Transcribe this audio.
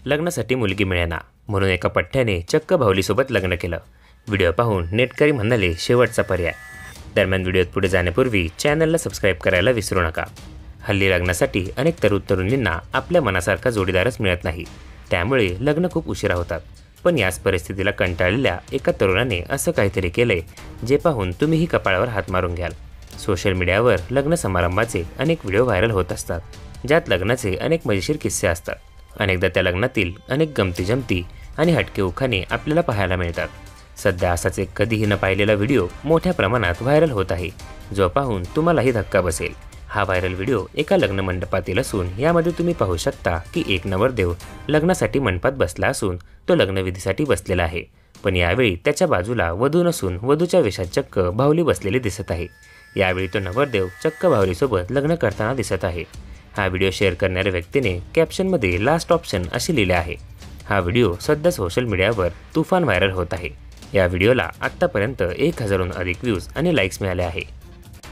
लग्नासाठी मुलगी मिळेना म्हणून एका पठ्ठ्याने चक्क भावलीसोबत लग्न केलं। व्हिडिओ पाहून नेटकरी म्हणाले शेवटचा पर्याय। दरम्यान व्हिडिओत पुढे जाण्यापूर्वी चॅनलला सबस्क्राईब करायला विसरू नका। हल्ली लग्नासाठी अनेक तरुणींना आपल्या मनासारखा जोडीदारच मिळत नाही, त्यामुळे लग्न खूप उशिरा होतात। पण याच परिस्थितीला कंटाळलेल्या एका तरुणाने असं काहीतरी केलंय जे पाहून तुम्हीही कपाळावर हात मारून घ्याल। सोशल मीडियावर लग्न समारंभाचे अनेक व्हिडिओ व्हायरल होत असतात, ज्यात लग्नाचे अनेक मजेशीर किस्से असतात। अनेकदा त्या लग्नातील अनेक गमती आणि हटके उखाणे आपल्याला पाहायला मिळतात। सध्या असाच एक कधीही न पाहिलेला व्हिडिओ मोठ्या प्रमाणात व्हायरल होत आहे, जो पाहून तुम्हालाही धक्का बसेल। हा व्हायरल व्हिडिओ एका लग्न मंडपातील असून यामध्ये तुम्ही पाहू शकता की एक नवरदेव लग्नासाठी मंडपात बसला असून तो लग्नविधीसाठी बसलेला आहे, पण यावेळी त्याच्या बाजूला वधू नसून वधूच्या वेशात चक्क भावली बसलेली दिसत आहे। यावेळी तो नवरदेव चक्क भावलीसोबत लग्न करताना दिसत आहे। हा व्हिडिओ शेअर करणाऱ्या व्यक्तीने कॅप्शनमध्ये लास्ट ऑप्शन असे लिहिले आहे। हा व्हिडिओ सध्या सोशल मीडियावर तुफान व्हायरल होत आहे। या व्हिडिओला आत्तापर्यंत 1000हून अधिक व्ह्यूज आणि लाईक्स मिळाले आहे।